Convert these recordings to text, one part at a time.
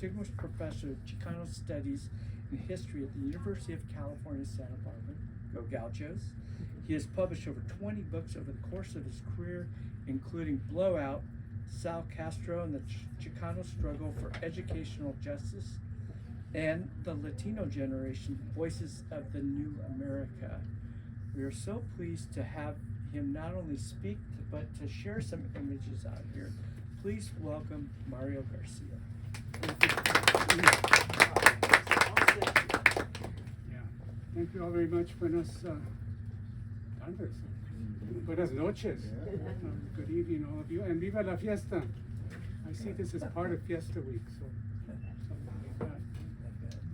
Distinguished Professor of Chicano Studies and History at the University of California, Santa Barbara. Go Gauchos. He has published over 20 books over the course of his career, including Blowout, Sal Castro and the Chicano Struggle for Educational Justice, and The Latino Generation, Voices of the New America. We are so pleased to have him not only speak, but to share some images out here. Please welcome Mario Garcia. Thank you all very much. Buenas tardes. Buenas noches. Good evening, all of you. And viva la fiesta. I see this is part of Fiesta Week, so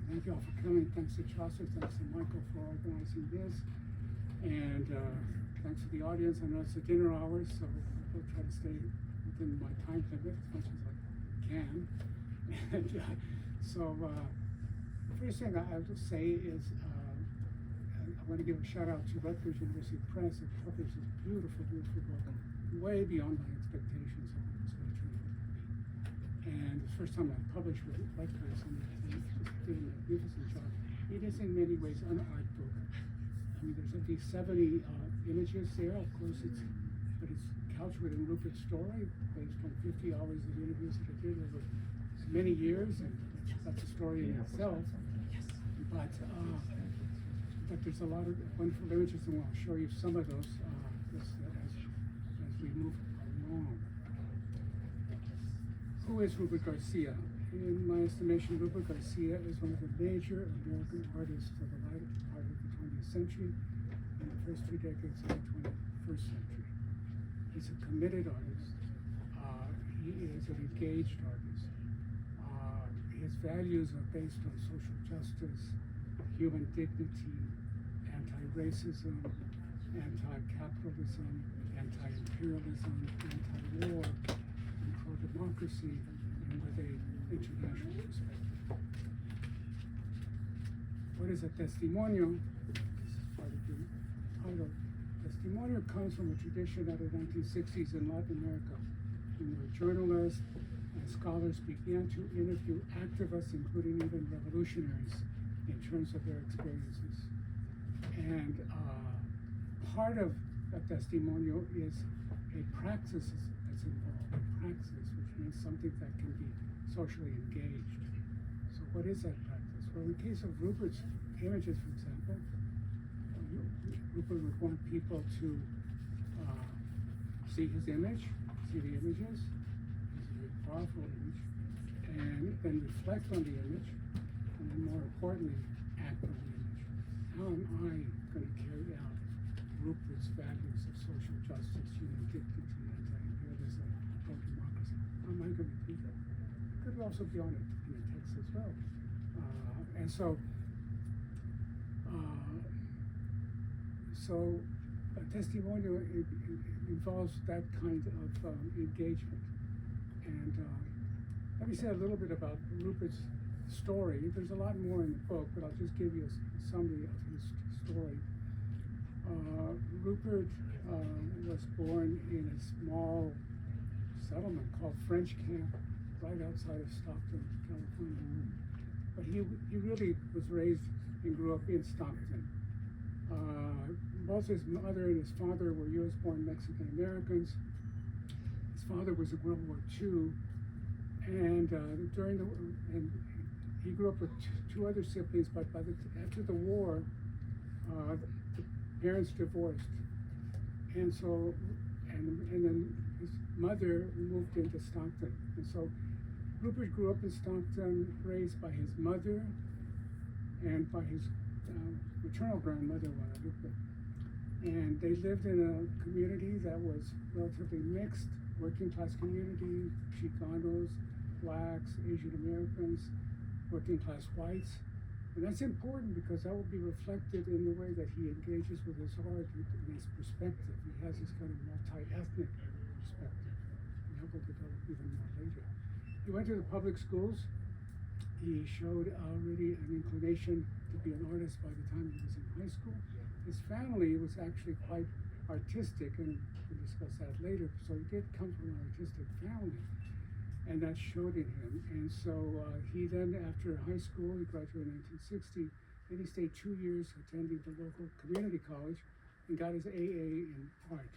thank you all for coming. Thanks to Chaucer, thanks to Michael for organizing this. And thanks to the audience. I know it's the dinner hours, so I'll try to stay within my time limit as much as I can. And so the first thing I'll just say is I want to give a shout out to Rutgers University Press that published this beautiful, beautiful book, way beyond my expectations of what it was going to turn out to be. And the first time I published with Rutgers, and they just did a magnificent job. It is in many ways an art book. I mean, there's at least 70 images there. Of course, but it's couched within Rupert's story, based on 50 hours of interviews that I did over many years, and that's a story in itself. But there's a lot of wonderful images, and I'll show you some of those as we move along. Who is Rupert Garcia? In my estimation, Rupert Garcia is one of the major American artists of the latter part of the 20th century and the first 2 decades of the 21st century. He's a committed artist. He is an engaged artist. His values are based on social justice, human dignity, anti-racism, anti-capitalism, anti-imperialism, anti-war, and pro-democracy, and with an international perspective. What is a testimonio? This is part of the title. Testimonio comes from a tradition out of the 1960s in Latin America, when journalists and scholars began to interview activists, including even revolutionaries, in terms of their experiences. And part of a testimonio is a praxis that's involved, a praxis, which means something that can be socially engaged. So what is that practice? Well, in the case of Rupert's images, for example, Rupert would want people to see his image, see the images. It's a very powerful image, and then reflect on the image, and then more importantly, act on the image. How am I going to carry out Rupert's values of social justice, human dignity, anti-imperialism, pro-democracy? How am I going to do that? It could also be on in the text as well. And so a testimonial involves that kind of engagement. And let me say a little bit about Rupert's story. There's a lot more in the book, but I'll just give you a summary of his story. Rupert was born in a small settlement called French Camp, right outside of Stockton, California. But he really was raised and grew up in Stockton. Both his mother and his father were U.S.-born Mexican Americans. His father was in World War II, and he grew up with two other siblings. But after the war, the parents divorced, and then his mother moved into Stockton, and so Rupert grew up in Stockton, raised by his mother and by his maternal grandmother, Guadalupe. And they lived in a community that was relatively mixed, working class community, Chicanos, blacks, Asian Americans, working class whites. And that's important because that will be reflected in the way that he engages with his art and his perspective. He has this kind of multi-ethnic perspective. And that will develop even more later. He went to the public schools. He showed already an inclination to be an artist by the time he was in high school. His family was actually quite artistic, and we'll discuss that later. So he did come from an artistic family. and that showed in him. And so he then, after high school, he graduated in 1960. Then he stayed 2 years attending the local community college and got his AA in art.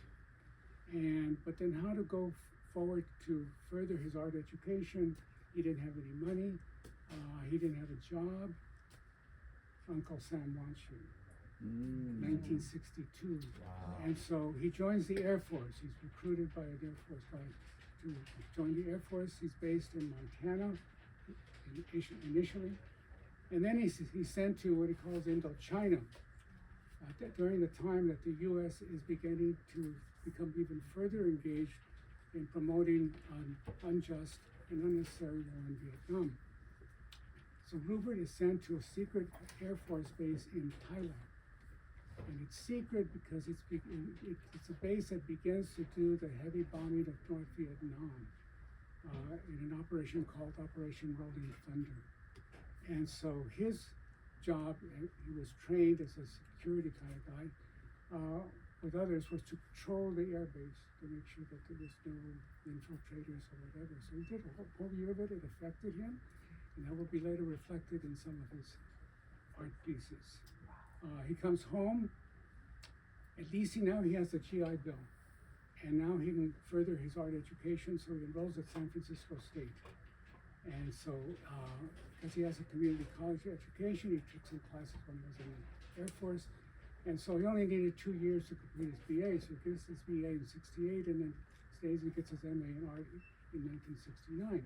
But then how to go forward to further his art education? He didn't have any money. He didn't have a job. Uncle Sam wants you. 1962. Wow. And so he joins the Air Force. He's recruited by an Air Force guy to join the Air Force. He's based in Montana initially. And then he's sent to what he calls Indochina during the time that the U.S. is beginning to become even further engaged in promoting unjust and unnecessary war in Vietnam. So Rupert is sent to a secret Air Force base in Thailand. And it's secret because it's a base that begins to do the heavy bombing of North Vietnam in an operation called Operation Rolling Thunder. And so his job, he was trained as a security kind of guy, with others, was to patrol the air base to make sure that there was no infiltrators or whatever. So he did a whole year of it. It affected him, and that will be later reflected in some of his art pieces. He comes home. At least now he has a GI Bill, and now he can further his art education. So he enrolls at San Francisco State, and so because he has a community college education, he took some classes when he was in the Air Force, and so he only needed 2 years to complete his BA. So he gets his BA in '68, and then stays and gets his MA in art in 1969.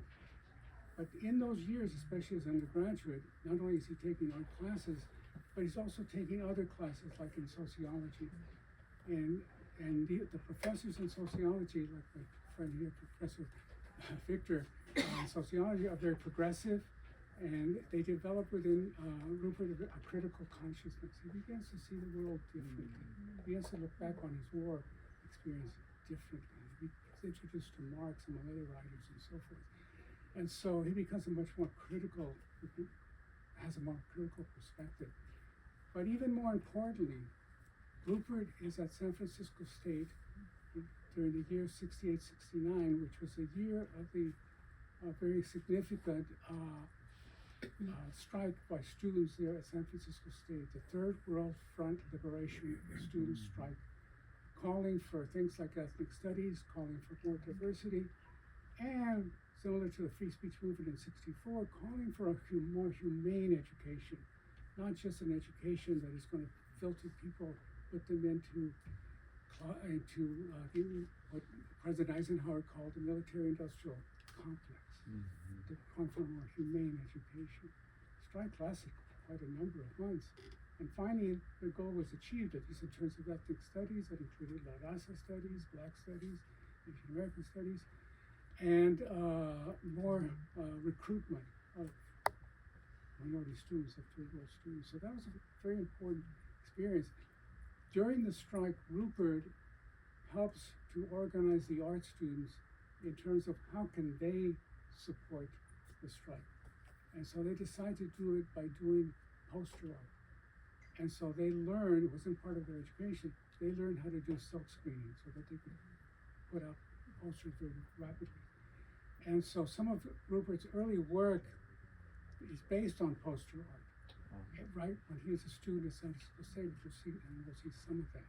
But in those years, especially as undergraduate, not only is he taking art classes, but he's also taking other classes like in sociology. And the professors in sociology, like my friend here, Professor Victor, in sociology, are very progressive, and they develop within Rupert a critical consciousness. He begins to see the world differently. He begins to look back on his war experience differently. He's introduced to Marx and other writers and so forth. And so he becomes a much more critical, has a more critical perspective. But even more importantly, Rupert is at San Francisco State during the year 68-69, which was a year of the very significant strike by students there at San Francisco State, the Third World Front Liberation Student Strike, calling for things like ethnic studies, calling for more diversity, and similar to the free speech movement in '64, calling for a more humane education, not just an education that is going to filter people, put them into what President Eisenhower called the military-industrial complex, to call for a more humane education. Strike lasted quite a number of months, and finally the goal was achieved, at least in terms of ethnic studies that included La Raza studies, Black studies, Asian American studies, and more recruitment of minority students, of third world students. So that was a very important experience. During the strike, Rupert helps to organize the art students in terms of how can they support the strike. And so they decide to do it by doing poster art. And so they learned, it wasn't part of their education, they learned how to do silk screening so that they could put out posters very rapidly. And so some of Rupert's early work is based on poster art. Right when he was a student at San Francisco State, we'll see some of that.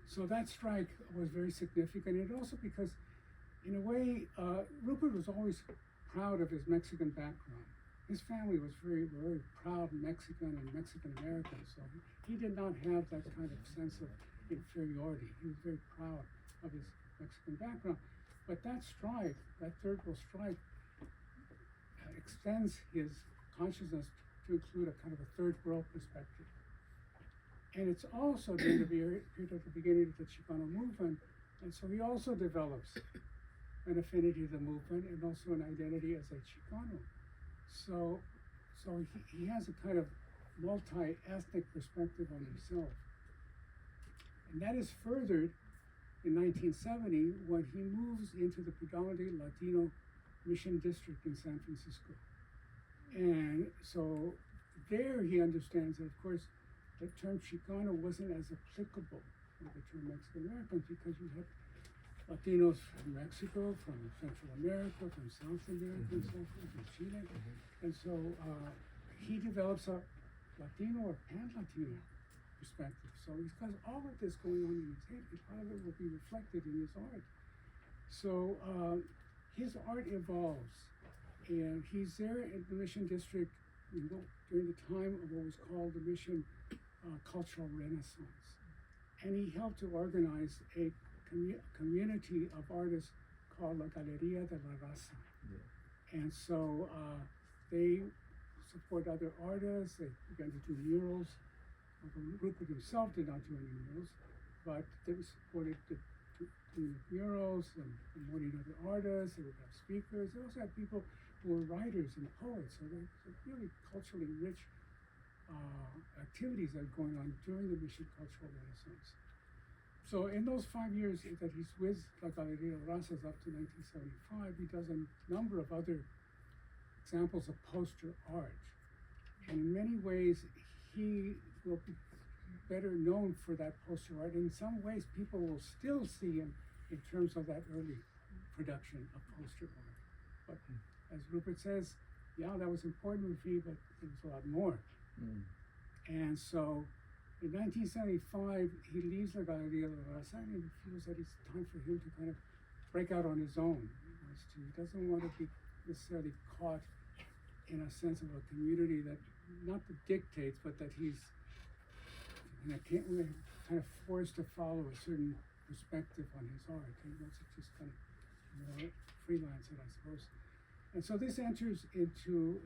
So that strike was very significant, and also because, in a way, Rupert was always proud of his Mexican background. His family was very, very proud Mexican and Mexican American, so he did not have that kind of sense of inferiority. He was very proud of his Mexican background. But that strike, that Third World Strike, extends his consciousness to include a kind of a third world perspective. And it's also during the period at the beginning of the Chicano movement, and so he also develops an affinity to the movement and also an identity as a Chicano. So he has a kind of multi-ethnic perspective on himself. And that is furthered in 1970 when he moves into the predominantly Latino Mission District in San Francisco. And so there he understands that, of course, the term Chicano wasn't as applicable as the term Mexican American, because you had Latinos from Mexico, from Central America, from South America, and so forth, from Chile. And so he develops a Latino or pan-Latino perspective. So he's got all of this going on in his head, and a lot of it will be reflected in his art. So his art evolves, and he's there in the Mission District during the time of what was called the Mission Cultural Renaissance. And he helped to organize a community of artists called La Galería de la Raza. Yeah. And so they support other artists. They began to do murals. Rupert himself did not do any murals, but they supported the murals and promoting other artists. They would have speakers. They also had people who were writers and poets. So there's really culturally rich activities that are going on during the Mission Cultural Renaissance. So in those 5 years that he's with La Galería de Razas up to 1975, he does a number of other examples of poster art. And in many ways, he will be better known for that poster art. In some ways, people will still see him in terms of that early production of poster art. But as Rupert says, yeah, that was important for me, but it was a lot more. And so in 1975, he leaves La Galería de la Raza, and he feels that it's time for him to kind of break out on his own. He doesn't want to be necessarily caught in a sense of a community that, not that dictates, but that he's kind of forced to follow a certain perspective on his art. He wants to just kind of freelance it, I suppose. And so this enters into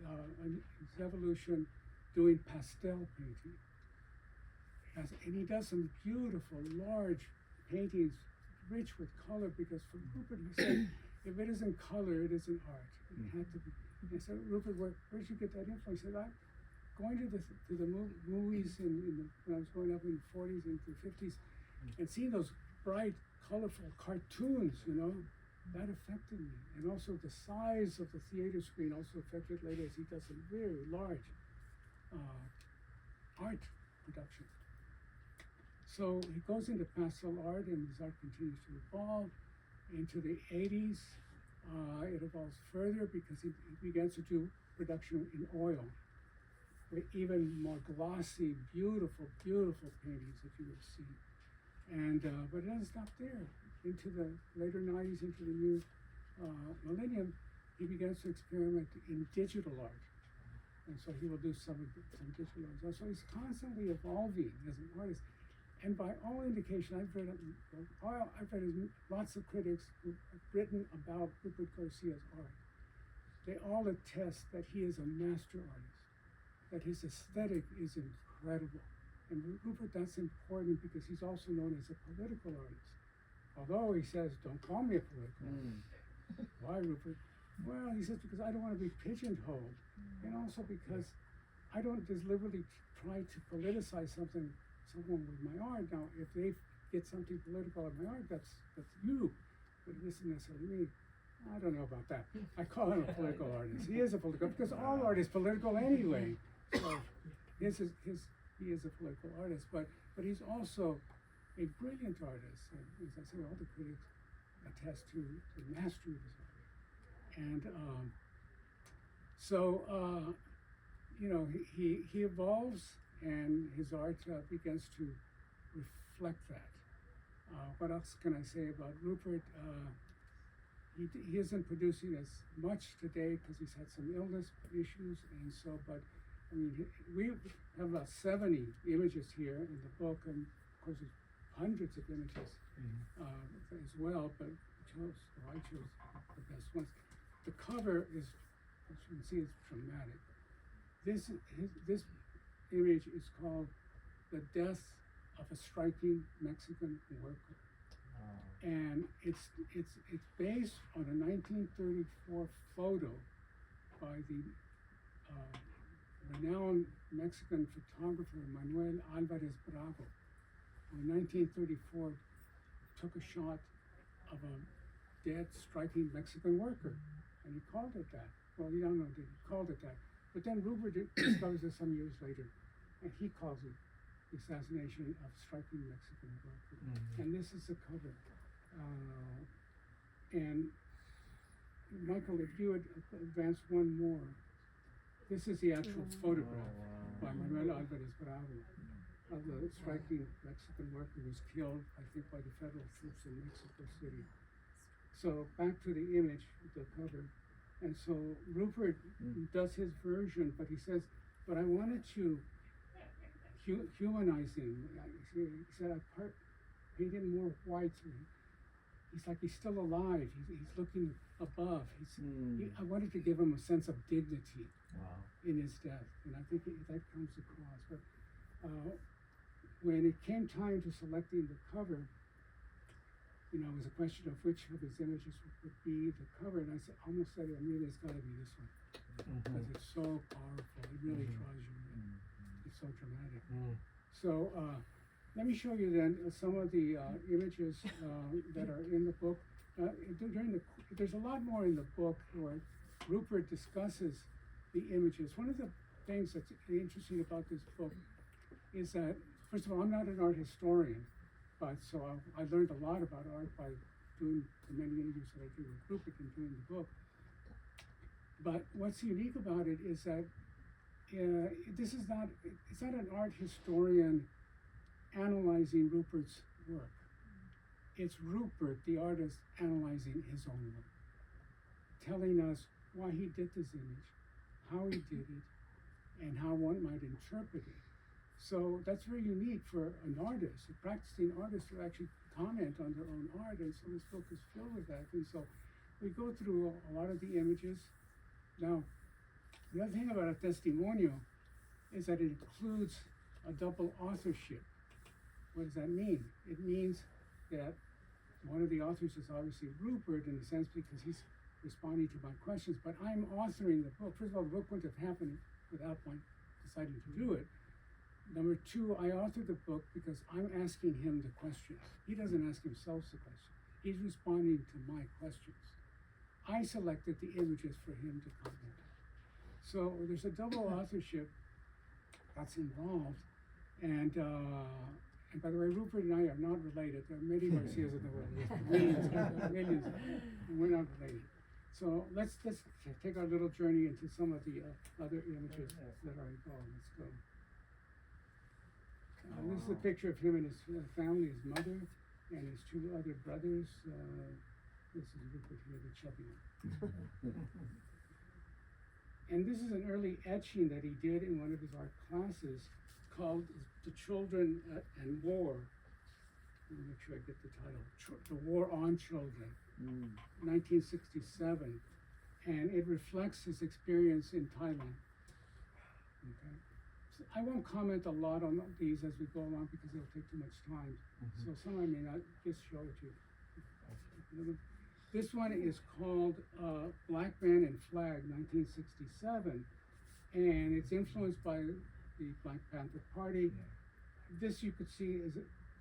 his evolution doing pastel painting. And he does some beautiful, large paintings, rich with color, because for Rupert, he said, if it isn't color, it isn't art. It had to be. And I said, Rupert, where did you get that info? He said, I'm going to the movies when I was growing up in the 40s and the 50s, and seeing those bright, colorful cartoons, that affected me. And also the size of the theater screen also affected later, as he does some very large art production. So he goes into pastel art, and his art continues to evolve. Into the 80s, it evolves further because he begins to do production in oil, with even more glossy, beautiful, beautiful paintings that you will see. And but it doesn't stop there. Into the later 90s, into the new millennium, he begins to experiment in digital art. And so he will do some digital art. So he's constantly evolving as an artist. And by all indication, I've read lots of critics who have written about Rupert García's art. They all attest that he is a master artist, that his aesthetic is incredible. And Rupert, that's important because he's also known as a political artist. Although he says, don't call me a political artist. Why, Rupert? Well, he says, because I don't want to be pigeonholed. And also because I don't deliberately try to politicize someone with my art. Now, if they get something political in my art, that's you, but it isn't necessarily me. I don't know about that. I call him a political artist. He is a political, because all art is political anyway. So he is a political artist, but he's also a brilliant artist. And as I say, all the critics attest to the mastery of his art. And he evolves, and his art begins to reflect that. What else can I say about Rupert? He isn't producing as much today because he's had some illness issues, and so, but I mean, we have about 70 images here in the book, and of course there's hundreds of images as well, but I chose the best ones. The cover is, as you can see, it's dramatic. This image is called The Death of a Striking Mexican Worker. And it's based on a 1934 photo by the renowned Mexican photographer Manuel Alvarez Bravo, who in 1934 took a shot of a dead, striking Mexican worker, and he called it that. Well, he don't know that he called it that, but then Rupert discovers it some years later, and he calls it the assassination of striking Mexican worker. And this is the cover. And Michael, if you would advance one more, this is the actual photograph by Manuel Alvarez Bravo of the striking Mexican worker who was killed, I think, by the federal troops in Mexico City. So back to the image, the cover. And so Rupert does his version, but he says, but I wanted to humanize him. He said, I painted more white. He's like, he's still alive. He's looking above. I wanted to give him a sense of dignity in his death. And I think that comes across. But when it came time to selecting the cover, it was a question of which of his images would be the cover. And I almost said, it's got to be this one. Because it's so powerful. It really draws you in. It's so dramatic. So let me show you then some of the images that are in the book. There's a lot more in the book where Rupert discusses the images. One of the things that's interesting about this book is that, first of all, I'm not an art historian, but so I learned a lot about art by doing the many interviews that I do with Rupert and doing the book. But what's unique about it is that it's not an art historian analyzing Rupert's work. It's Rupert, the artist, analyzing his own work, telling us why he did this image, how he did it, and how one might interpret it. So that's very unique for an artist, a practicing artist, to actually comment on their own art. And so this book is filled with that. And so we go through a lot of the images. Now, the other thing about a testimonio is that it includes a double authorship. What does that mean? It means that one of the authors is obviously Rupert in a sense because he's responding to my questions, but I'm authoring the book. First of all, the book wouldn't have happened without my deciding to do it. Number two, I authored the book because I'm asking him the questions. He doesn't ask himself the questions. He's responding to my questions. I selected the images for him to comment on. So there's a double authorship that's involved. And by the way, Rupert and I are not related. There are many Garcias in the world. Millions, millions. And we're not related. So let's take our little journey into some of the other images that are involved. Let's go. This is a picture of him and his family, his mother, and his two other brothers. This is Rupert here, the chubby one. And this is an early etching that he did in one of his art classes called The Children and War. Let me make sure I get the title. The War on Children, 1967. And it reflects his experience in Thailand. Okay. So I won't comment a lot on these as we go along because it'll take too much time. So some I may not just show it to you. This one is called Black Man and Flag, 1967. And it's influenced by the Black Panther Party. This you could see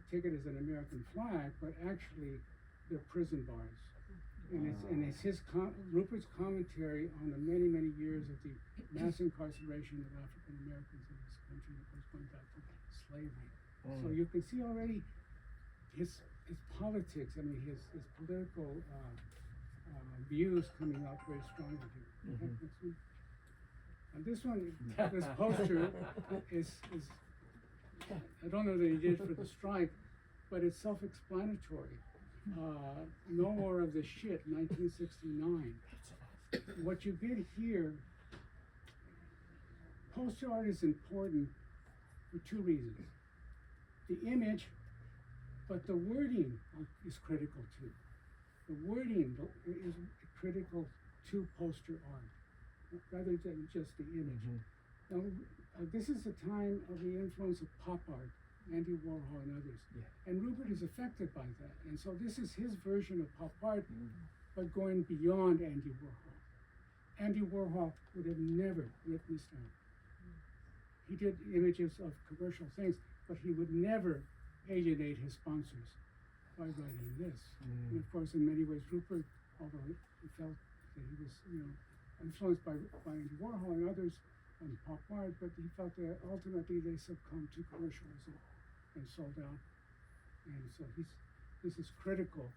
take it as an American flag, but actually they're prison bars. And it's Rupert's commentary on the many, many years of the mass incarceration of African Americans in this country that goes going back to slavery. So you can see already his politics, his political views coming out very strongly here. And this one, this poster is I don't know that he did for the strike, but it's self-explanatory. No More of the Shit, 1969. What you get here, poster art is important for two reasons. The image, but the wording is critical too. The wording is critical to poster art, rather than just the image. Now, this is the time of the influence of pop art, Andy Warhol and others. And Rupert is affected by that. And so this is his version of pop art, but going beyond Andy Warhol. Andy Warhol would have never written this down. He did images of commercial things, but he would never alienate his sponsors by writing this. And of course, in many ways, Rupert, although he felt that he was, influenced by Andy Warhol and others on pop art, but he felt that ultimately they succumbed to commercialism and sold out. And so this is critical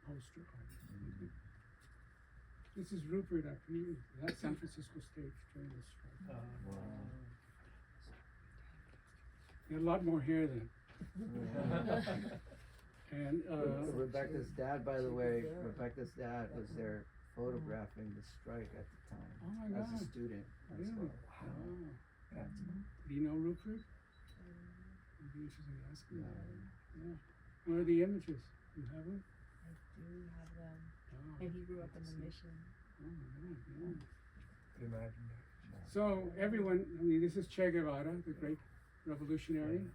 poster art. Okay. This is Rupert actually at San Francisco stage during the strike. He had a lot more hair then. And Rebecca's dad, by the way, Rebecca's dad was there photographing the strike at the time oh my as God. a student as Really? well. Wow. That's Do you know Rupert? It'd be interesting to ask him. Yeah. Yeah. Where are the images? You have them? I do have them. Wow. And he grew up in the mission. Oh my God, yeah. Could imagine that. So everyone, I mean, this is Che Guevara, the great revolutionary,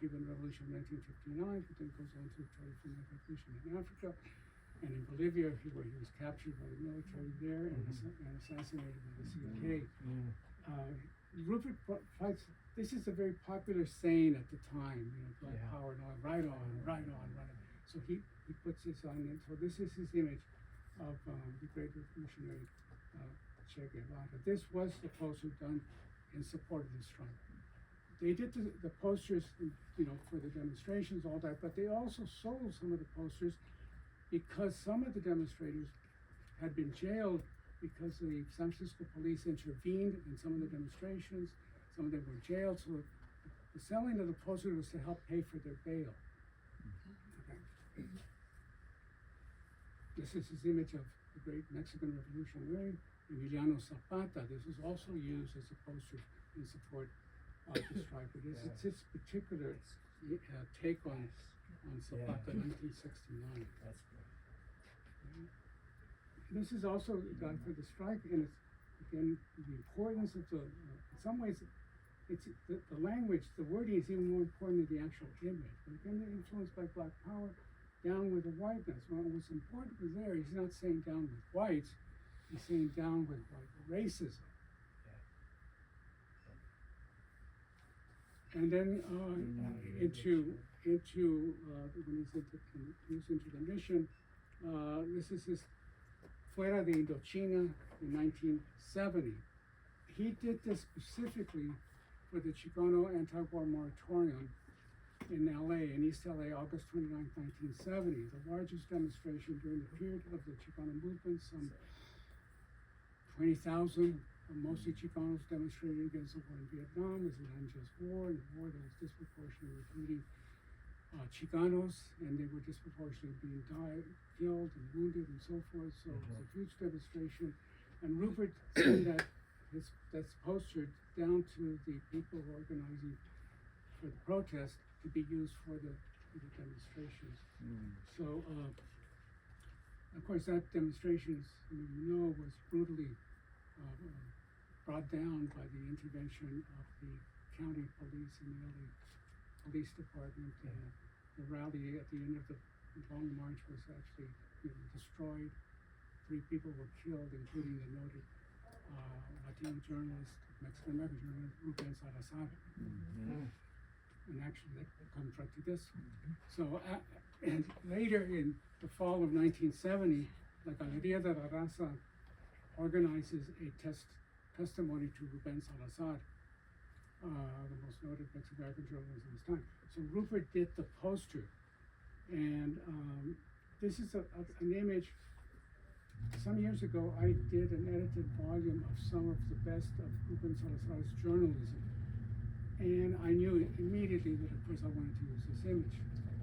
Cuban Revolution of 1959, but then goes on to try to find the revolution in Africa and in Bolivia, where he was captured by the military there and assassinated by the CIA. Rupert fights. This is a very popular saying at the time, you know, Black Power and all, right on, right on, right on. So he puts this on it. So this is his image of the great revolutionary Che Guevara. This was the poster done in support of the strike. They did the posters, you know, for the demonstrations, all that, but they also sold some of the posters because some of the demonstrators had been jailed because the San Francisco police intervened in some of the demonstrations. Some of them were jailed, so the selling of the poster was to help pay for their bail. Okay. This is his image of the great Mexican revolutionary, Emiliano Zapata. This was also used as a poster in support of the strike. It's his particular take on Zapata, 1969. That's great. This is also done for the strike, and it's again the importance of the. In some ways, it's the language, the wording is even more important than the actual image. But again, they're influenced by Black Power, down with the whiteness. Well, what's important was there. He's not saying down with whites. He's saying down with white racism. And then into when he's into the mission, this is his Fuera de Indochina in 1970. He did this specifically for the Chicano anti-war moratorium in LA, in East LA, August 29, 1970, the largest demonstration during the period of the Chicano movement. Some 20,000, mostly Chicanos, demonstrated against the war in Vietnam. It was an unjust war, and a war that was disproportionately recruiting Chicanos, and they were disproportionately being killed and wounded and so forth. So it was a huge demonstration. And Rupert sent that's postered down to the people organizing for the protest to be used for the demonstrations. So, of course, that demonstration, was brutally brought down by the intervention of the county police and the LA Police Department. The rally at the end of the long march was actually destroyed. 3 people were killed, including the noted Latino journalist, Mexican-American journalist, Rupert Salazar. And actually that comes right to this. So, and later in the fall of 1970, La Galería de la Raza organizes a testimony to Rubén Salazar, the most noted Mexican-American journalist of his time. So Rupert did the poster, and this is an image. Some years ago, I did an edited volume of some of the best of Rubén Salazar's journalism, and I knew immediately that, of course, I wanted to use this image,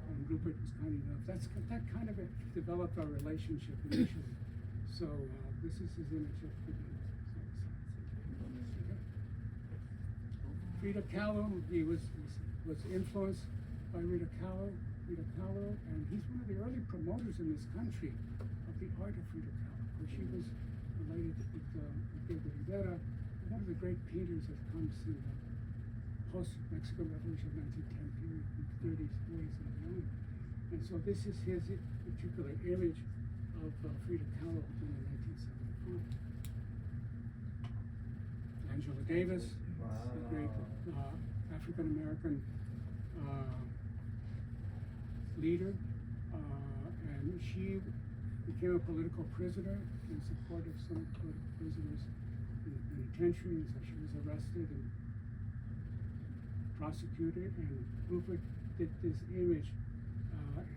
and Rupert was kind enough. That kind of developed our relationship initially. So this is his image of Rubén Salazar. Frida Kahlo, he was influenced by Frida Kahlo, and he's one of the early promoters in this country of the art of Frida Kahlo. Because she was related with Diego Rivera, one of the great painters that comes in the post-Mexican Revolution 1910 period, in the 30s, 40s, and beyond. And so this is his particular image of Frida Kahlo in 1975. Angela Davis, a great African-American leader, and she became a political prisoner in support of some political prisoners in the penitentiary. So she was arrested and prosecuted, and Rupert did this image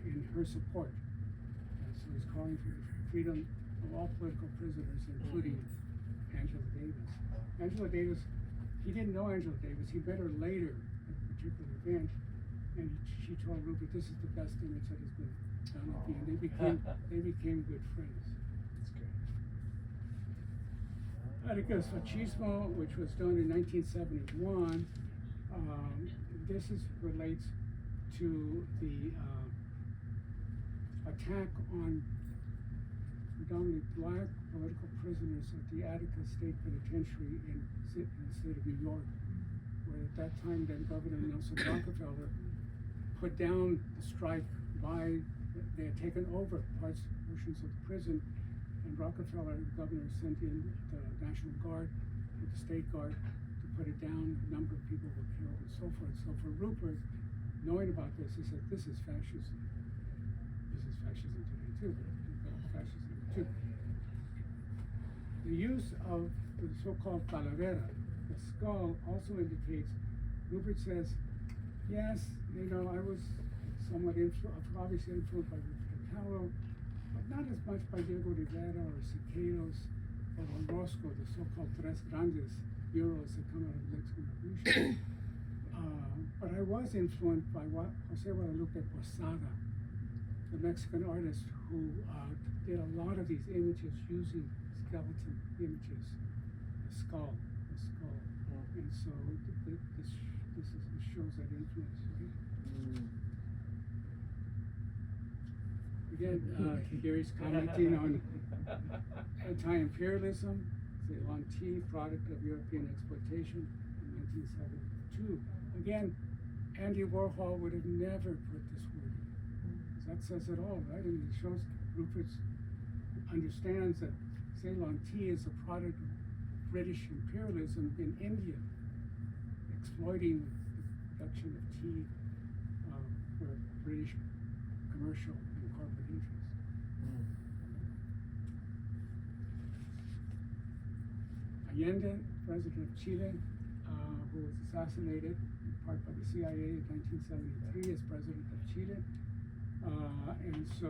in her support. And so so he's calling for the freedom of all political prisoners, including Angela Davis. Angela Davis, he didn't know Angela Davis. He met her later at a particular event, and she told Rupert, "This is the best image that has been done of you." And they became good friends. That's great. Atticus Fascismo, which was done in 1971, this relates to the attack on predominantly black political prisoners at the Attica State Penitentiary in the state of New York, where at that time then Governor Nelson Rockefeller put down the strike they had taken over portions of the prison, and Rockefeller, the governor, sent in the National Guard with the State Guard to put it down. A number of people were killed and so forth. So for Rupert, knowing about this, he said, "This is fascism. This is fascism today too, but fascism too." The use of the so-called calavera, the skull, also indicates, Rupert says, "Yes, I was somewhat obviously influenced by Italo, but not as much by Diego Rivera or Siqueiros or Orozco, the so-called Tres Grandes murals that come out of the Mexican Revolution. But I was influenced by Jose Guadalupe Posada, the Mexican artist who did a lot of these images using skeleton images, the skull. And so this shows that influence, right? Again, Gary's commenting on anti-imperialism, Ceylon tea, product of European exploitation in 1972. Again, Andy Warhol would have never put this word in. That says it all, right? And it shows Rupert understands that Ceylon tea is a product of British imperialism in India, exploiting the production of tea for British commercial and corporate interests. Allende, president of Chile, who was assassinated in part by the CIA in 1973 as president of Chile. And so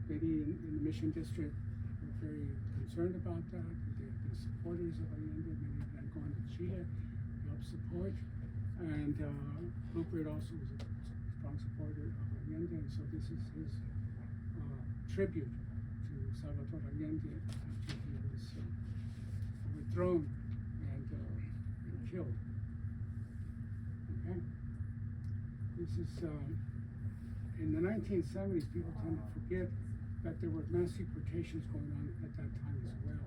many in the Mission District were very concerned about that. The supporters of Allende, many of them gone to Chile to help support. And Rupert also was a strong supporter of Allende, and so this is his tribute to Salvador Allende after he was overthrown and killed. Okay? This is in the 1970s, people tend to forget that there were mass deportations going on at that time as well,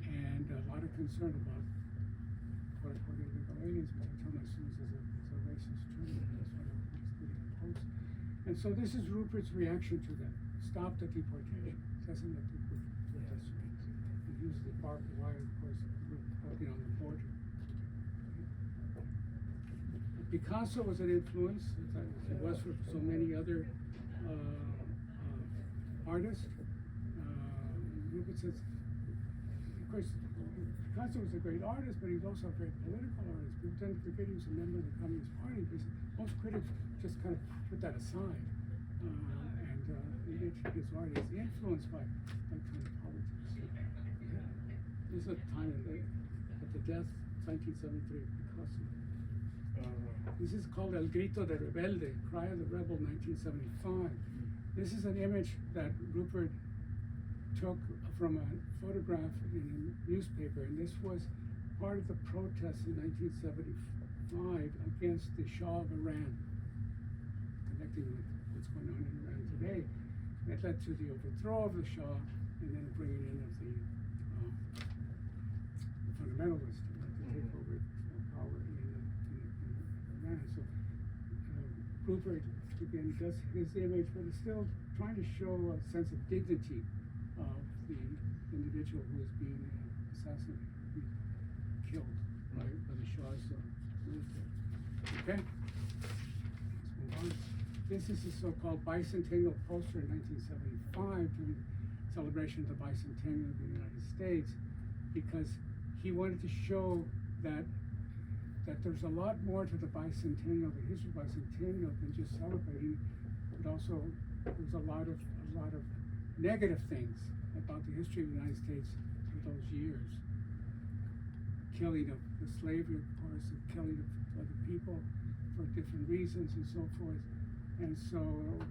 and a lot of concern about quote-unquote illegal aliens, which I tell my students is a racist term. That's what I was putting in quotes. And so this is Rupert's reaction to that. Stop the deportation. Doesn't let the deportation. He uses the barbed wire, of course, on the border. Picasso was an influence, as it was for so many other artists. Rupert says, of course, Picasso was a great artist, but he was also a very political artist. People tend to forget he was a member of the Communist Party, because most critics just kind of put that aside. His art is influenced by that kind of politics. This is a time at the death, 1973, of Picasso. This is called El Grito de Rebelde, Cry of the Rebel, 1975. This is an image that Rupert took from a photograph in a newspaper, and this was part of the protest in 1975 against the Shah of Iran, connecting with what's going on in Iran today. That led to the overthrow of the Shah and then the bringing in of the fundamentalists to take over power in Iran. So Rupert again does his image, but is still trying to show a sense of dignity of the individual who is being assassinated, killed by the Shah's military. Okay? Let's move on. This is the so-called bicentennial poster in 1975 during the celebration of the bicentennial of the United States, because he wanted to show that there's a lot more to the bicentennial, the history of bicentennial, than just celebrating, but also there's a lot of negative things about the history of the United States for those years. Killing of the slavery, of course, the killing of other people for different reasons and so forth. And so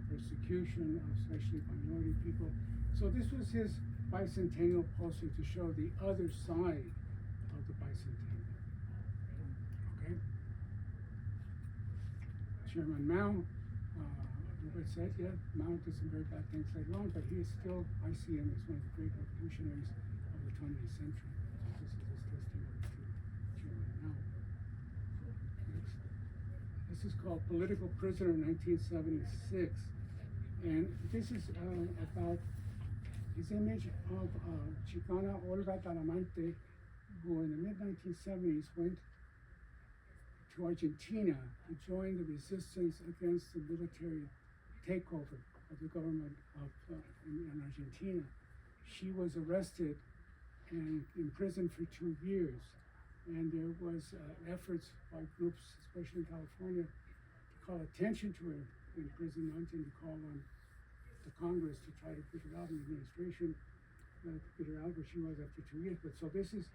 persecution, especially minority people. So this was his bicentennial poster to show the other side of the bicentennial. Okay? Chairman Mao, Rupert said, yeah, Mao did some very bad things later on, but he is still, I see him as one of the great revolutionaries of the 20th century. This is his testimony to Chairman Mao. Next. This is called Political Prisoner 1976. And this is about his image of Chicana Olga Talamante, who in the mid-1970s went to Argentina to join the resistance against the military takeover of the government of in Argentina. She was arrested and imprisoned for 2 years, and there was efforts by groups, especially in California, to call attention to her imprisonment and to call on the Congress to try to get her out, in the administration to get her out, where she was after 2 years. But so this is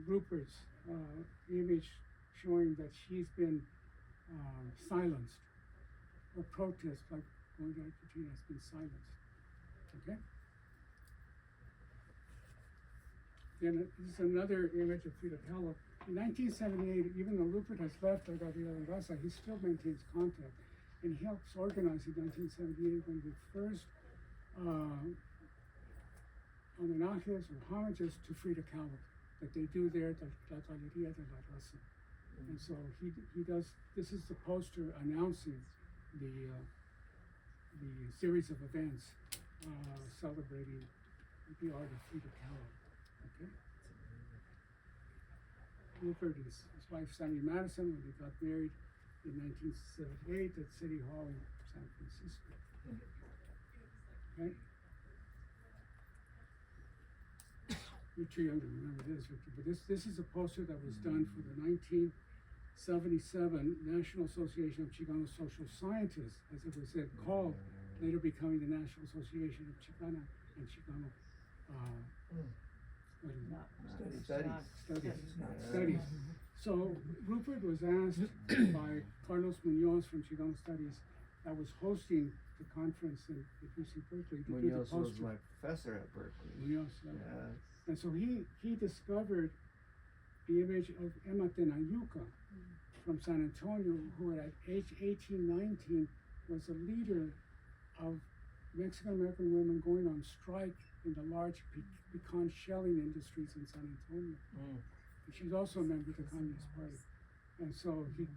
Rupert's image showing that she's been silenced. Her protest, like going to Argentina, has been silenced. Okay? Then this is another image of Frida Kahlo. In 1978, even though Rupert has left Gabriela Raza, he still maintains contact. And he helps organize in 1978 one of the first homenajes or homages to Frida Kahlo that they do there at La Galería de la Raza. And so he does, this is the poster announcing the series of events celebrating the art of Frida Kahlo. Okay? Rupert and his wife Sammy Madison, when they got married in 1978 at City Hall in San Francisco. Okay? You're too young to remember this, Victor, but this is a poster that was done for the 1977 National Association of Chicano Social Scientists, as it was said, called, later becoming the National Association of Chicana and Chicano Studies. So Rupert was asked by Carlos Munoz from Chicano Studies, that was hosting the conference in UC Berkeley, to do the Munoz was poster. my professor at Berkeley. Munoz, yeah. Yeah. And so he discovered the image of Emma Tenayuca from San Antonio, who at age 18, 19 was a leader of Mexican American women going on strike in the large pecan shelling industries in San Antonio. And she's also a member of the Communist Party. And so he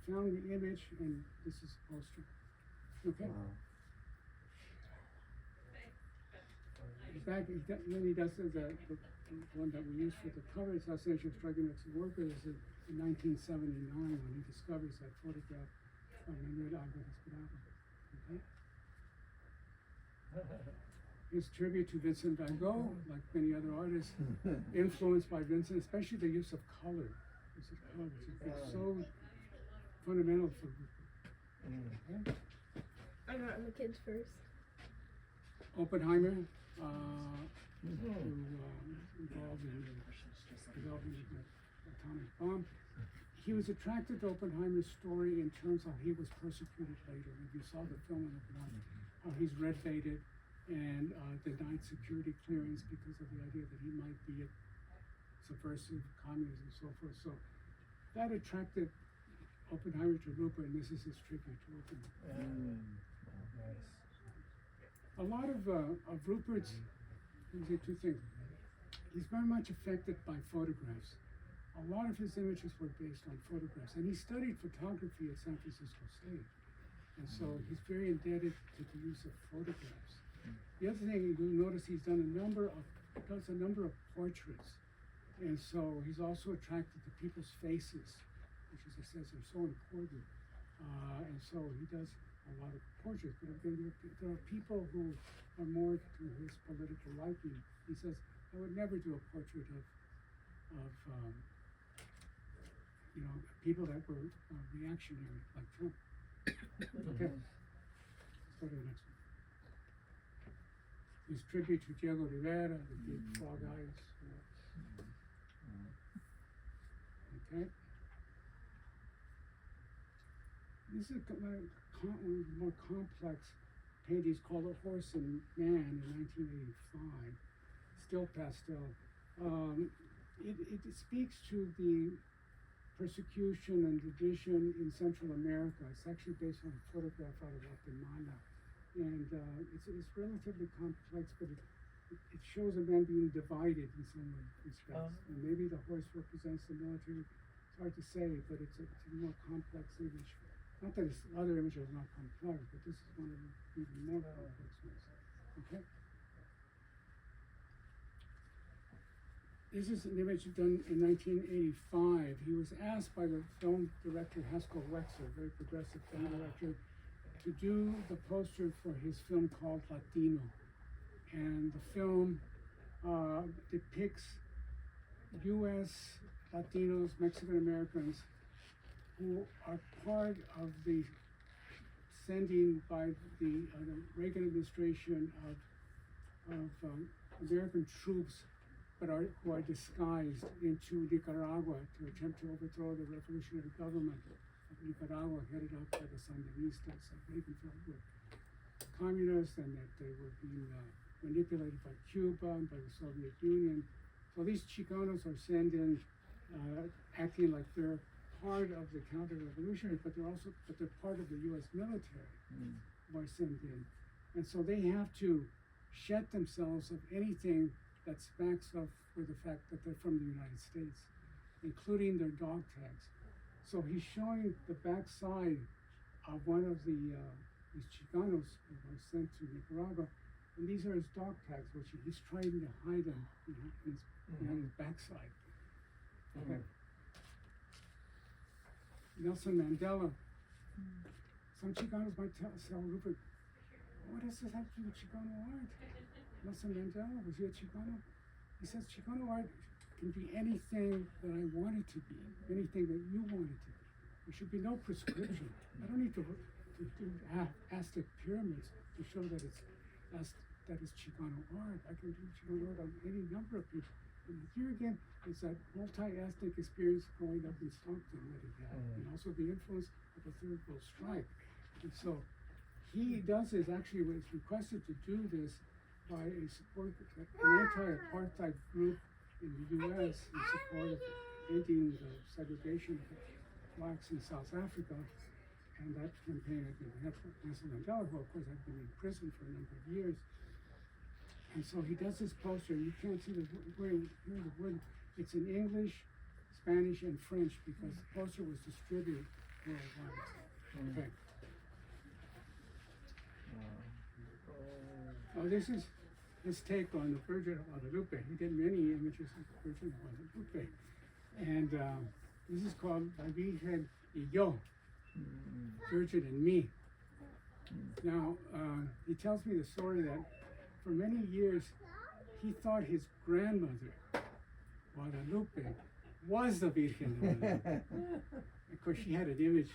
found the image, and this is a poster. Okay? Wow. Then he does the one that we use for the cover, Assassination of Striking Mexican Workers, in 1979, when he discovers that photograph of Manuel Alvarez Bravo. Okay? His tribute to Vincent Van Gogh, like many other artists, influenced by Vincent, especially the use of color. Use of color, which is so fundamental for okay? I'm not the kids first. Oppenheimer, who involved in the development of the atomic bomb. He was attracted to Oppenheimer's story in terms of how he was persecuted later. If you saw the film on Oppenheimer, how he's red-baited and denied security clearance because of the idea that he might be a subversive communist and so forth. So that attracted Oppenheimer to Rupert, and this is his tribute to Oppenheimer. A lot of Rupert's, let me say two things. He's very much affected by photographs. A lot of his images were based on photographs, and he studied photography at San Francisco State. And so he's very indebted to the use of photographs. The other thing you'll notice, he's done a number of portraits. And so he's also attracted to people's faces, which, as I said, are so important. And so he does a lot of portraits, but again, there are people who are more to his political liking. He says, I would never do a portrait of people that were reactionary, like Trump. Okay, let's go to the next one. his tribute to Diego Rivera, the big frog eyes. Okay. This is more complex paintings called A Horse and Man in 1985, still pastel. It speaks to the persecution and division in Central America. It's actually based on a photograph out of Guatemala. And it's relatively complex, but it shows a man being divided in some respects. And maybe the horse represents the military. It's hard to say, but it's a more complex image. Not that his other images are not complex, but this is one of the even more complex ones. Okay? This is an image done in 1985. He was asked by the film director Haskell Wexler, very progressive film director, to do the poster for his film called Latino. And the film depicts U.S. Latinos, Mexican Americans, who are part of the sending by the Reagan administration of American troops, but who are disguised into Nicaragua to attempt to overthrow the revolutionary government of Nicaragua, headed up by the Sandinistas. Reagan felt were communists and that they were being manipulated by Cuba and by the Soviet Union. So these Chicanos are sent in, acting like they're part of the counter-revolutionaries, but they're part of the U.S. military who are sent in, and so they have to shed themselves of anything that smacks of for the fact that they're from the United States, including their dog tags. So he's showing the backside of one of these Chicanos who were sent to Nicaragua, and these are his dog tags, which he's trying to hide them behind his backside. Okay. Nelson Mandela. Some Chicanos might tell Rupert, what does this have to do with Chicano art? Nelson Mandela, was he a Chicano? He says Chicano art can be anything that I want it to be, anything that you want it to be. There should be no prescription. I don't need to do Aztec pyramids to show that it's Chicano art. I can do Chicano art on any number of people. And here again, it's that multi-ethnic experience growing up in Stockton that he had, and also the influence of the Third World Strike. And so he was requested to do this by an anti-apartheid group in the U.S. in support of ending the segregation of blacks in South Africa. And that campaign had been had for Nelson Mandela, who of course had been in prison for a number of years. And so he does this poster, and you can't see the word. It's in English, Spanish, and French because the poster was distributed worldwide. Okay. This is his take on the Virgin of Guadalupe. He did many images of the Virgin of Guadalupe. And this is called La Virgen y Yo, Virgin and Me. Now, he tells me the story that for many years, he thought his grandmother, Guadalupe, was the Virgen of Guadalupe. Of course, she had an image,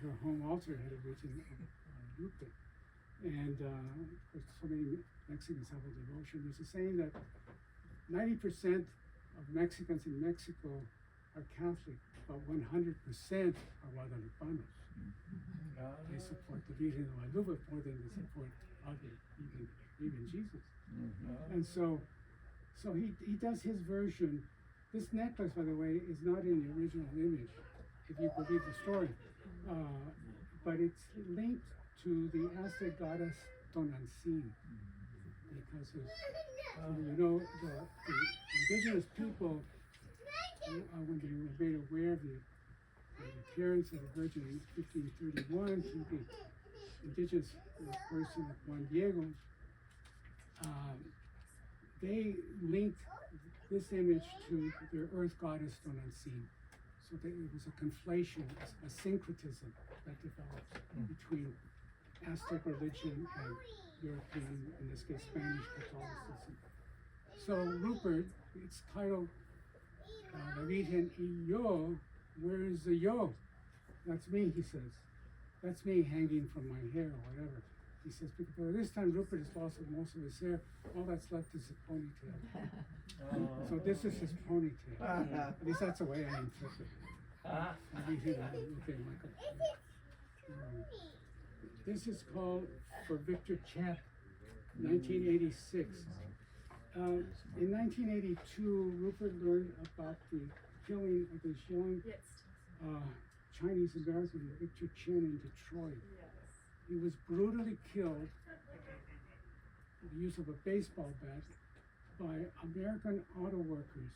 her home altar had a Virgin of Guadalupe. And of course, so many Mexicans have a devotion. There's a saying that 90% of Mexicans in Mexico are Catholic, but 100% are Guadalupanos. They support the Virgen of Guadalupe more than they support even Jesus. And so he does his version. This necklace, by the way, is not in the original image, if you believe the story, but it's linked to the Aztec goddess Tonantzin, because the indigenous people, when they were made aware of the appearance of the Virgin in 1531 to the indigenous person Juan Diego, they linked this image to their earth goddess Tonantzin. So it was a conflation, a syncretism that developed between Aztec religion and European, in this case Spanish Catholicism. So Rupert, it's titled La Virgen y Yo, where is the yo? That's me, he says. That's me hanging from my hair or whatever. He says, because by this time Rupert has lost most of his hair, all that's left is a ponytail. So this is his ponytail. At least that's the way I interpret it. This is called For Victor Champ, 1986. In 1982, Rupert learned about the killing of this young Chinese American, Victor Chen, in Detroit. He was brutally killed with the use of a baseball bat by American auto workers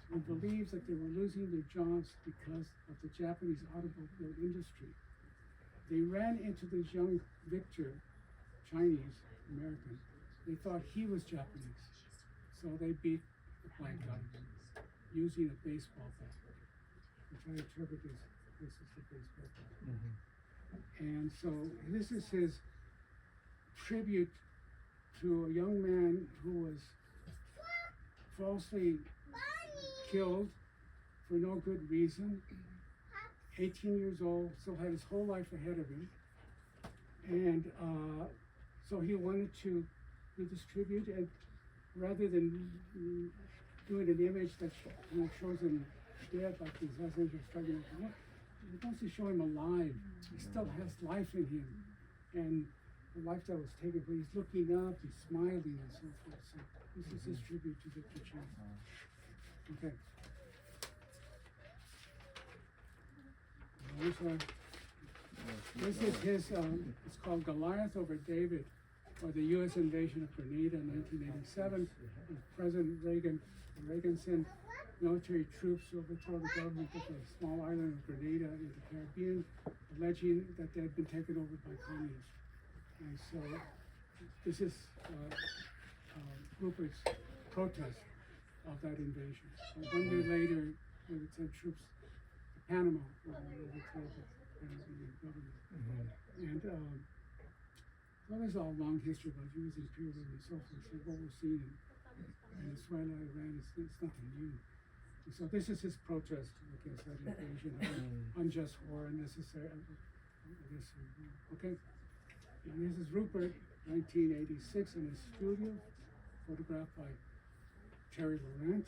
who believed that they were losing their jobs because of the Japanese automobile industry. They ran into this young Victor, Chinese American. They thought he was Japanese, so they beat the blank out of him using a baseball bat. Which I interpret as this is the baseball bat. And so this is his tribute to a young man who was falsely killed for no good reason. 18 years old, still had his whole life ahead of him. And so he wanted to do this tribute, and rather than doing an image that shows him dead, like these husbands are struggling, he wants to show him alive. He still has life in him, and the life that was taken, but he's looking up, he's smiling, and so forth. So this is his tribute to Victor Chen. Okay. This is his, it's called Goliath over David, or the U.S. invasion of Grenada in 1987. President Reagan sent military troops to overthrow the government of the small island of Grenada in the Caribbean, alleging that they had been taken over by communists. And so this is Rupert's protest of that invasion. And 1 year later, they would send troops to Panama, where they overthrow the Panamanian government. And so there's a long history about Jews and Purim and so forth. So what we're seeing in Venezuela, Iran, it's nothing new. And so this is his protest against that invasion of unjust war, unnecessary. Okay? And this is Rupert, 1986, in his studio, photographed by Terry Laurent.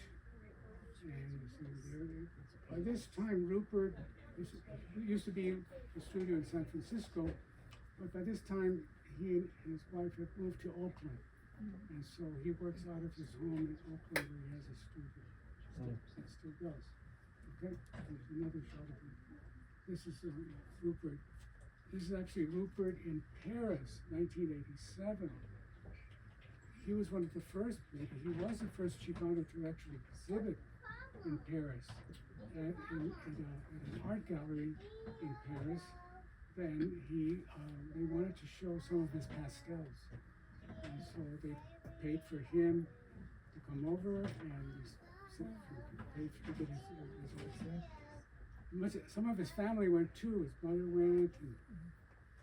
And you see there. By this time, Rupert used to be in the studio in San Francisco, but by this time, he and his wife have moved to Oakland. And so he works out of his home in Oakland where he has a studio. And still does. Okay? There's another shot of him. This is Rupert. This is actually Rupert in Paris, 1987. He was one of the first, maybe he was the first Chicano to actually exhibit in Paris at an art gallery in Paris. Then they wanted to show some of his pastels. And so they paid for him to come over and paid to get his some of his family went too. His mother went, and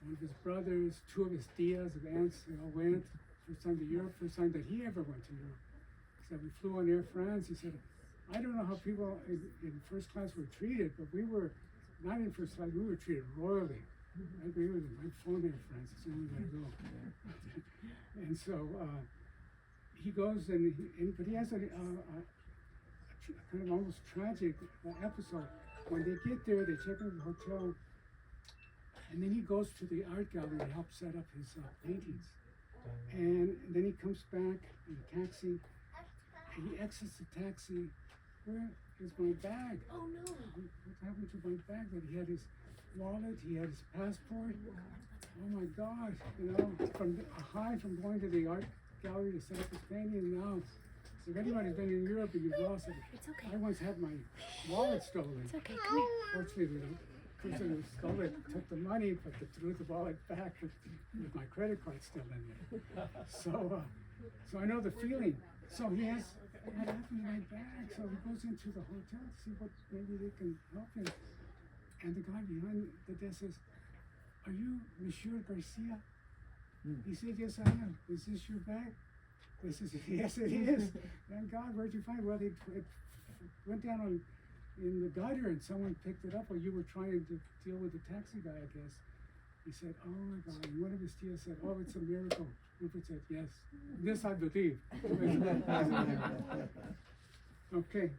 one of his brothers, two of his tias, of aunts, they all went. First time to Europe, first time that he ever went to Europe. He said, we flew on Air France. He said, I don't know how people in first class were treated, but we were not in first class, we were treated royally. I agree with him. I'd flown Air France, it's the only way to go. And so he goes, but he has a kind of almost tragic episode. When they get there, they check into the hotel, and then he goes to the art gallery to help set up his paintings. And then he comes back in a taxi, and he exits the taxi. Where is my bag? Oh no! What happened to my bag? That he had his wallet, he had his passport. Oh my God! You know, from from going to the art gallery to set up his painting. Now, if anybody's been in Europe and you've lost it, It's okay. I once had my wallet stolen. It's okay. Come here. Fortunately, the person who stole it took the money, but they threw the wallet back with my credit card still in there. So I know the feeling. So he has, what happened to my bag? So he goes into the hotel to see what maybe they can help him. And the guy behind the desk says, "Are you Monsieur Garcia?" He said, "Yes, I am. Is this your bag?" He says, "Yes, it is." Thank God, where'd you find it? Well, it went down in the gutter and someone picked it up while you were trying to deal with the taxi guy, I guess. He said, "Oh my God!" And one of his tias said, "Oh, it's a miracle." Rupert said, "Yes, this I believe." Okay.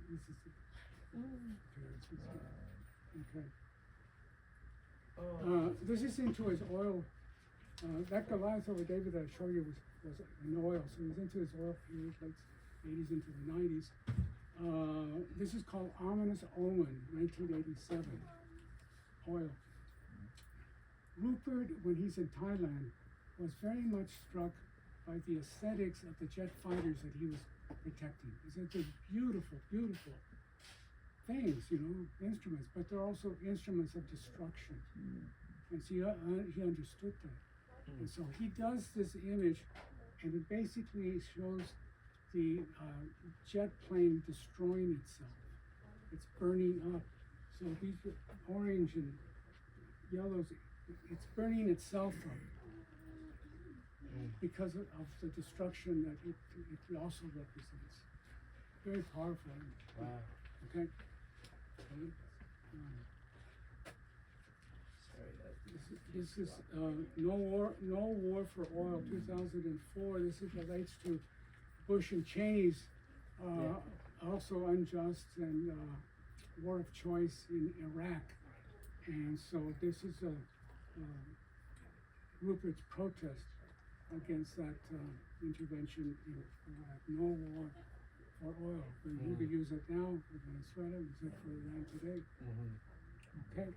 This is okay. This is into his oil. That Goliath over David that I showed you was an oil, so he's into his oil period, late 80s into the 90s. This is called Ominous Omen, 1987. Oil. Rupert, when he's in Thailand, was very much struck by the aesthetics of the jet fighters that he was protecting. He said they're beautiful, beautiful things, you know, instruments, but they're also instruments of destruction. And so he understood that. And so he does this image, and it basically shows the jet plane destroying itself. It's burning up. So these orange and yellows, it's burning itself up because of the destruction that it also represents. Very powerful. Wow. Okay. This is No War for Oil, 2004. This relates to Bush and Cheney's also unjust and war of choice in Iraq. And so this is Rupert's protest against that intervention in Iraq. No war for oil. But you could use it now for Venezuela, use it for Iran today. Okay.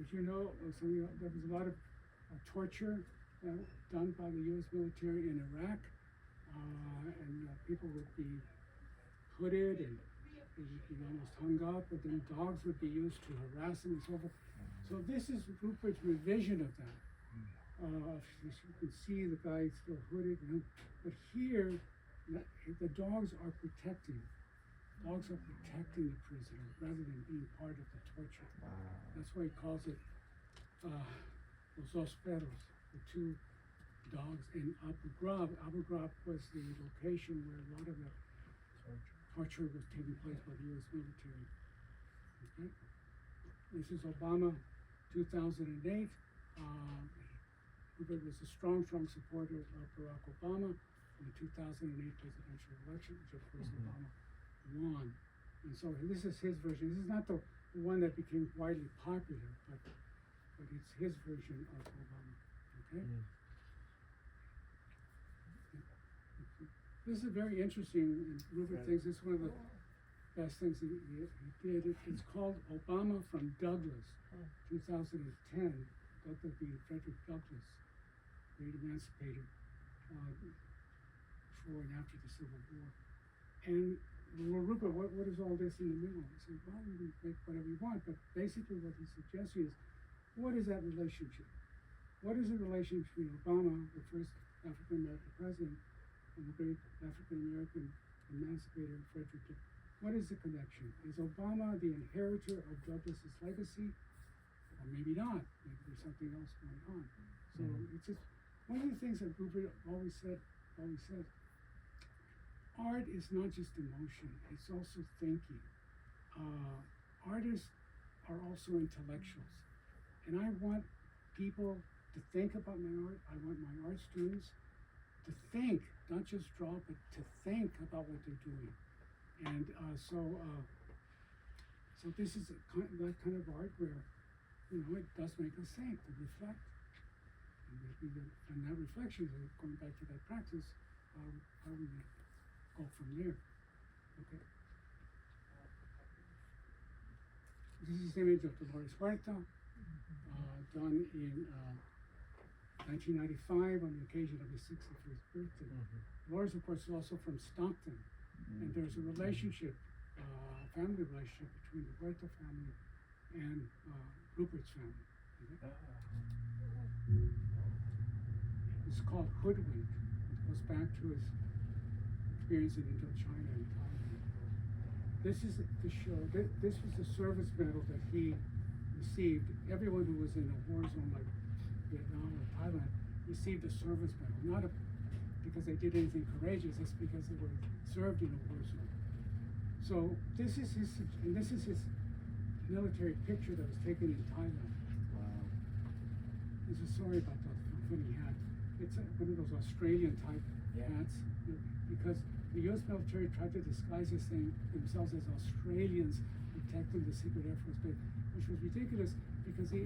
As you know, there was a lot of torture done by the U.S. military in Iraq, and people would be hooded and they would be almost hung up, but then dogs would be used to harass them and so forth. So this is Rupert's revision of that. As you can see, the guy is still hooded, but here the dogs are protecting. Dogs are protecting the prisoner rather than being part of the torture. That's why he calls it los dos perros, the two dogs in Abu Ghraib. Abu Ghraib was the location where a lot of the torture was taking place by the U.S. military. Okay. This is Obama, 2008. Rupert was a strong supporter of Barack Obama in the 2008 presidential election, which of course Obama won. And so this is his version. This is not the one that became widely popular, but it's his version of Obama. Okay? This is very interesting, and Rupert thinks it's one of the best things he did. It's called Obama from Douglas, 2010. Douglas being Frederick Douglass, great emancipator before and after the Civil War. And well, Rupert, what is all this in the middle? He said, well, we can make whatever you want, but basically what he's suggesting is, what is that relationship? What is the relationship between Obama, the first African-American president, and the great African-American emancipator, Frederick Douglass? What is the connection? Is Obama the inheritor of Douglass's legacy? Or maybe not. Maybe there's something else going on. So it's just one of the things that Rupert always said, art is not just emotion, it's also thinking. Artists are also intellectuals. And I want people to think about my art. I want my art students to think, not just draw, but to think about what they're doing. And so this is that kind of art where, you know, it does make us think, to reflect. And that reflection, going back to that practice, how we go from there. Okay. This is the image of Dolores Huerta, done in 1995 on the occasion of his 61st birthday. Dolores, of course, is also from Stockton, and there's a relationship, family relationship between the Huerta family and Rupert's family. Okay? It's called Hoodwink. It goes back to his experience in Indochina and Thailand. This is to show that this was the service medal that he received. Everyone who was in a war zone like Vietnam or Thailand received a service medal, not because they did anything courageous, it's because they were served in a war zone. So this is his military picture that was taken in Thailand. Wow. There's a story about the funny hat. It's one of those Australian type Yeah. hats, because the U.S. military tried to disguise themselves as Australians protecting the secret Air Force base, which was ridiculous because the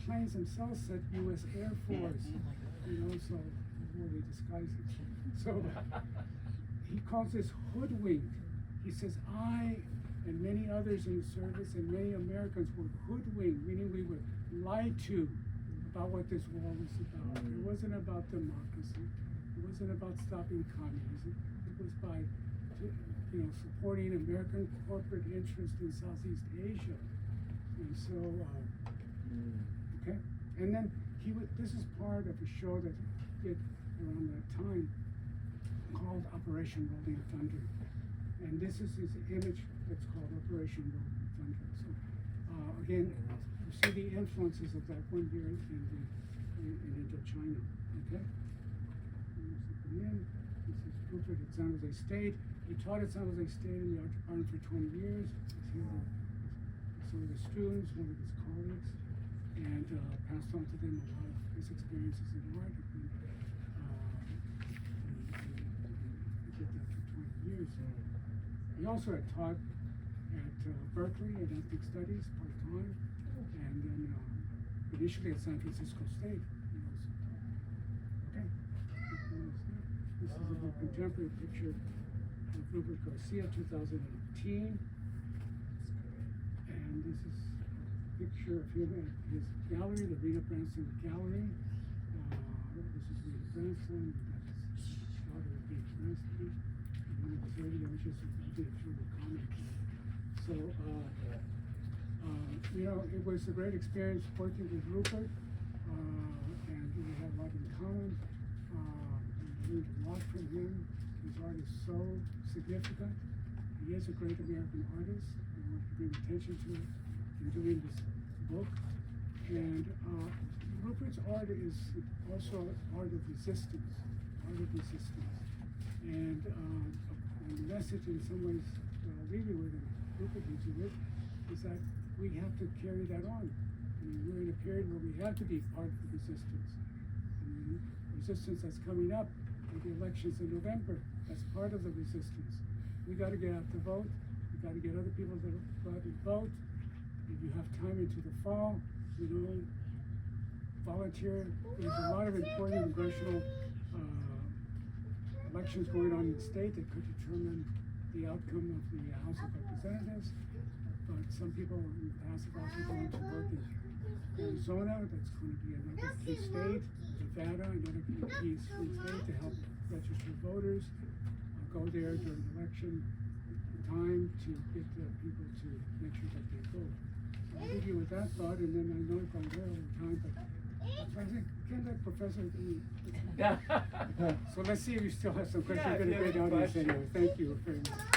planes themselves said U.S. Air Force, you know, so before they disguise it. So he calls this hoodwinked. He says, I and many others in the service and many Americans were hoodwinked, meaning we were lied to about what this war was about. It wasn't about democracy. It wasn't about stopping communism. It was by, you know, supporting American corporate interest in Southeast Asia. And so, okay. And then this is part of a show that he did around that time called Operation Rolling Thunder. And this is his image that's called Operation Rolling Thunder. So, again, you see the influences of that one year in Indochina, okay? This is Rupert at San Jose State. He taught at San Jose State in the art department for 20 years. Some of the students, one of his colleagues, and passed on to them a lot of his experiences in art. And, he did that for 20 years. He also had taught at Berkeley in ethnic studies part-time, and then initially at San Francisco State. He also taught. Okay. This is a contemporary picture of Rupert Garcia, 2018. And this is a picture of him at his gallery, the Rena Branson Gallery. This is Rena Branson, that's his daughter, Rena Branson. And one of his early images of the comic. So, you know, it was a great experience working with Rupert, and we had a lot in common. I learned a lot from him. His art is so significant. He is a great American artist. I want to bring attention to it in doing this book. And Rupert's art is also art of resistance, And the message in some ways that I'll leave you with, and Rupert leaves you with, is that we have to carry that on. I mean, we're in a period where we have to be part of the resistance. I mean, resistance that's coming up with the elections in November, that's part of the resistance. We got to get out to vote. We got to get other people to go out and vote. If you have time into the fall, you know, volunteer. There's a lot of important congressional elections going on in the state that could determine the outcome of the House of Representatives. But some people in the past have also gone to work in Arizona. That's going to be another key state. Nevada, another key swing state to help register voters. Go there during election time to get the people to make sure that they vote. So I'll leave you with that thought, and then I know I've gone way over time, but I think can't let Professor So let's see if you still have some questions. You've been a great audience anyway. Thank you very much.